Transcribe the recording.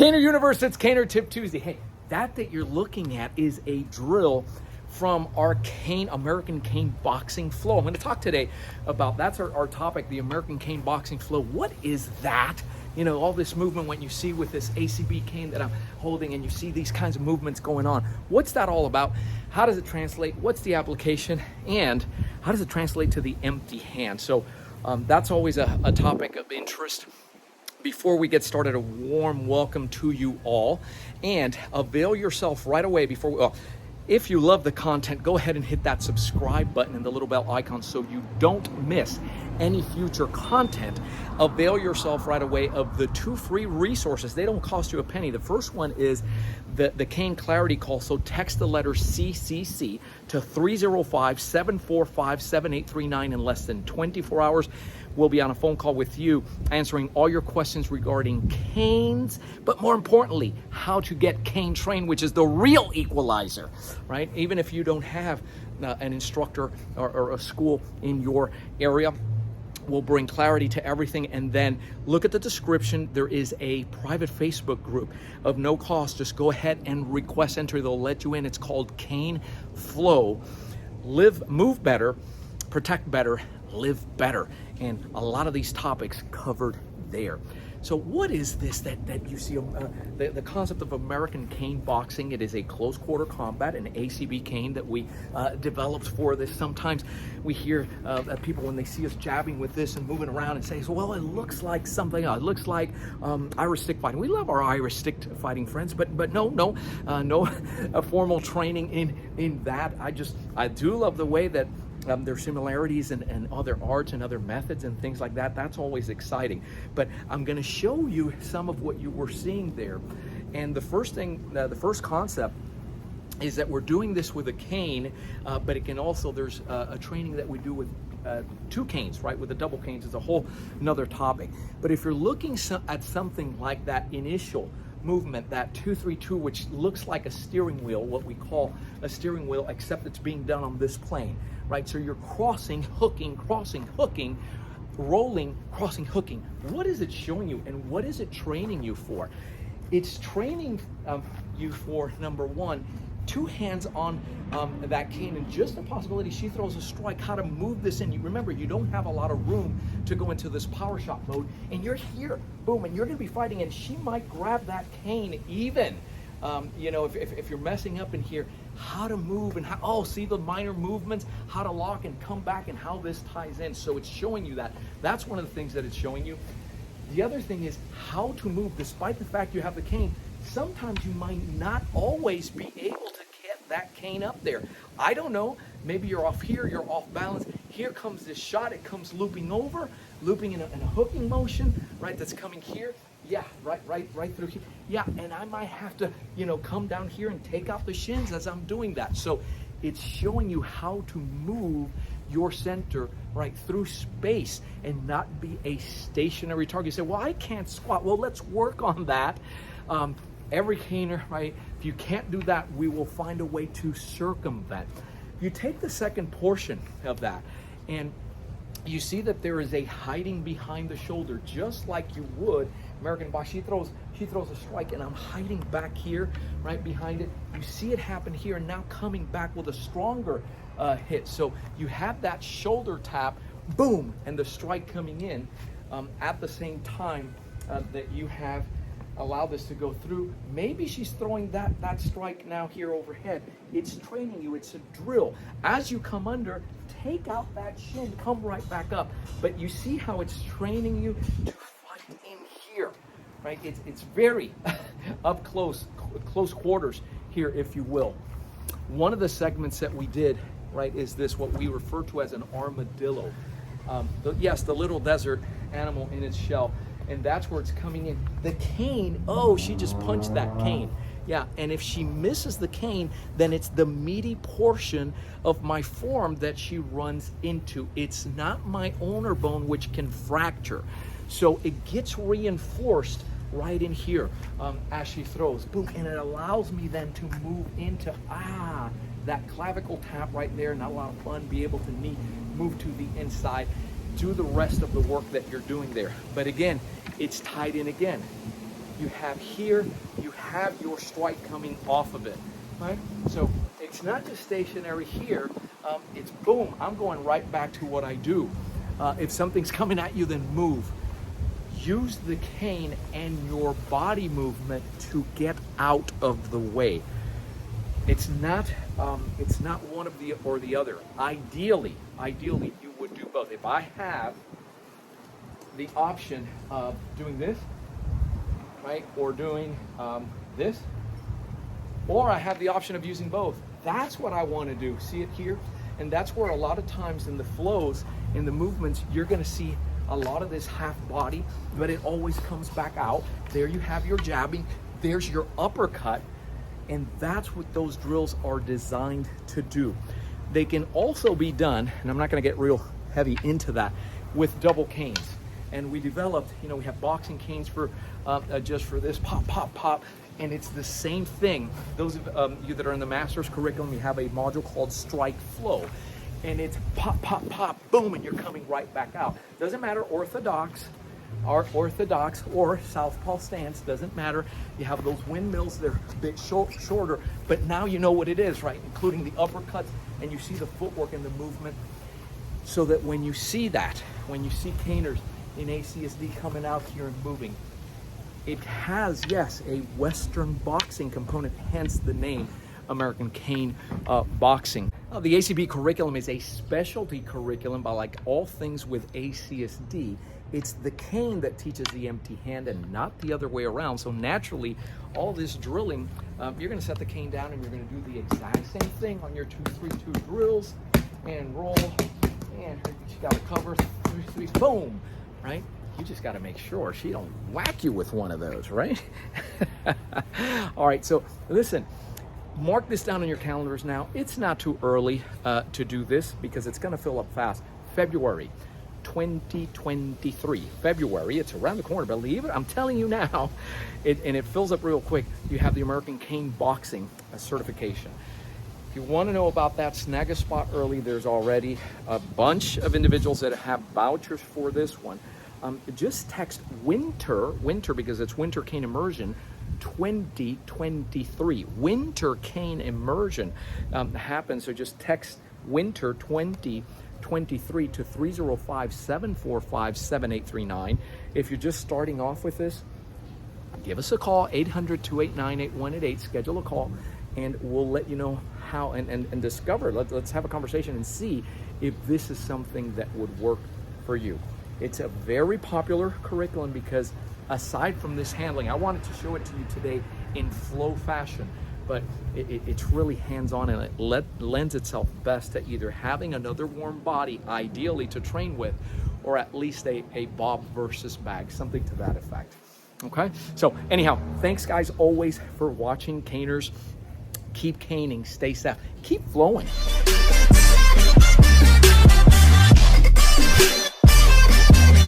Caner Universe, it's Caner Tip Tuesday. Hey, that you're looking at is a drill from our American Cane Boxing Flow. I'm going to talk today about, that's our topic, the American Cane Boxing Flow. What is that? You know, all this movement when you see with this ACB cane that I'm holding and you see these kinds of movements going on. What's that all about? How does it translate? What's the application? And how does it translate to the empty hand? So that's always a topic of interest. Before we get started, a warm welcome to you all, and avail yourself right away before if you love the content, go ahead and hit that subscribe button and the little bell icon so you don't miss any future content. Avail yourself right away of the 2 free resources. They don't cost you a penny. The first one is the Cane Clarity Call. So text the letter CCC to 305-745-7839 in less than 24 hours. We'll be on a phone call with you answering all your questions regarding canes, but more importantly, how to get cane trained, which is the real equalizer, right? Even if you don't have an instructor or a school in your area, we'll bring clarity to everything. And then look at the description. There is a private Facebook group of no cost. Just go ahead and request entry. They'll let you in. It's called Cane Flow. Move better, protect better, live better. And a lot of these topics covered there. So what is this that you see, the concept of American cane boxing? It is a close quarter combat, an ACB cane that we developed for this. Sometimes we hear people when they see us jabbing with this and moving around and say, well, it looks like something else. It looks like Irish stick fighting. We love our Irish stick fighting friends, but no formal training in that. I do love the way that there are similarities and other arts and other methods and things like that. That's always exciting. But I'm going to show you some of what you were seeing there. And the first thing, the first concept is that we're doing this with a cane, but it can also, there's a training that we do with 2 canes, right? With the double canes is a whole another topic. But if you're looking at something like that initial movement, that 2-3-2, which looks like a steering wheel, what we call a steering wheel, except it's being done on this plane, right? So you're crossing, hooking, rolling, crossing, hooking. What is it showing you, and what is it training you for? It's training you for, number one, 2 hands on that cane, and just the possibility she throws a strike, how to move this in. You remember, you don't have a lot of room to go into this power shot mode, and you're here, boom, and you're going to be fighting, and she might grab that cane even. You know, if you're messing up in here, how to move and how, see the minor movements, how to lock and come back, and how this ties in. So it's showing you that. That's one of the things that it's showing you. The other thing is how to move, despite the fact you have the cane. Sometimes you might not always be able to get that cane up there. I don't know, maybe you're off here, you're off balance. Here comes this shot, it comes looping over, looping in a hooking motion, right, that's coming here. Yeah, right through here. Yeah, and I might have to, come down here and take out the shins as I'm doing that. So it's showing you how to move your center right through space and not be a stationary target. You say, well, I can't squat. Well, let's work on that. Every caner, right? If you can't do that, we will find a way to circumvent. You take the second portion of that, and you see that there is a hiding behind the shoulder, just like you would American box. She throws a strike, and I'm hiding back here, right behind it. You see it happen here, and now coming back with a stronger hit. So you have that shoulder tap, boom, and the strike coming in at the same time that you have allow this to go through. Maybe she's throwing that strike now here overhead. It's training you. It's a drill. As you come under, take out that shin, come right back up. But you see how it's training you to fight in here, right? It's very up close quarters here, if you will. One of the segments that we did, right, is this, what we refer to as an armadillo. Yes, the little desert animal in its shell. And that's where it's coming in. The cane, she just punched that cane. Yeah, and if she misses the cane, then it's the meaty portion of my forearm that she runs into. It's not my ulnar bone, which can fracture. So it gets reinforced right in here as she throws. Boom, and it allows me then to move into, that clavicle tap right there, not a lot of fun, be able to move to the inside. Do the rest of the work that you're doing there. But again, it's tied in again. you have here, you have your strike coming off of it, right? So it's not just stationary here, it's boom, I'm going right back to what I do. If something's coming at you, then move. Use the cane and your body movement to get out of the way. It's not one of the or the other. Ideally, you would do both. If I have the option of doing this, right, or doing this, or I have the option of using both, that's what I want to do. See it here? And that's where a lot of times in the flows, in the movements, you're going to see a lot of this half body, but it always comes back out. There you have your jabbing, there's your uppercut, and that's what those drills are designed to do. They can also be done, and I'm not going to get real heavy into that, with double canes. And we developed, we have boxing canes for just for this, pop, pop, pop, and it's the same thing. Those of you that are in the master's curriculum, you have a module called Strike Flow. And it's pop, pop, pop, boom, and you're coming right back out. Doesn't matter, orthodox or southpaw stance, doesn't matter. You have those windmills, they're a bit shorter, but now you know what it is, right? Including the uppercuts, and you see the footwork and the movement. So that when you see caners in ACSD coming out here and moving, it has, yes, a Western boxing component, hence the name American Cane Boxing. The ACB curriculum is a specialty curriculum, but like all things with ACSD, it's the cane that teaches the empty hand and not the other way around. So naturally, all this drilling, you're going to set the cane down and you're going to do the exact same thing on your 2-3-2 drills and roll, and you got to cover 3-3, boom, right? You just got to make sure she don't whack you with one of those, right? All right, so listen, mark this down on your calendars now. It's not too early to do this because it's going to fill up fast. February 2023. February, it's around the corner, believe it. I'm telling you now, and it fills up real quick. You have the American Cane Boxing certification. If you want to know about that, snag a spot early. There's already a bunch of individuals that have vouchers for this one. Just text winter because it's winter cane immersion 2023. Winter cane immersion happens, so just text winter 2023 to 305-745-7839. If you're just starting off with this, give us a call, 800-289-8188. Schedule a call, and we'll let you know how and discover. Let's have a conversation and see if this is something that would work for you. It's a very popular curriculum because aside from this handling, I wanted to show it to you today in flow fashion, but it's really hands-on, and it lends itself best to either having another warm body, ideally to train with, or at least a bob versus bag, something to that effect. Okay, so anyhow, thanks guys always for watching. Caners, keep caning, stay safe, keep flowing.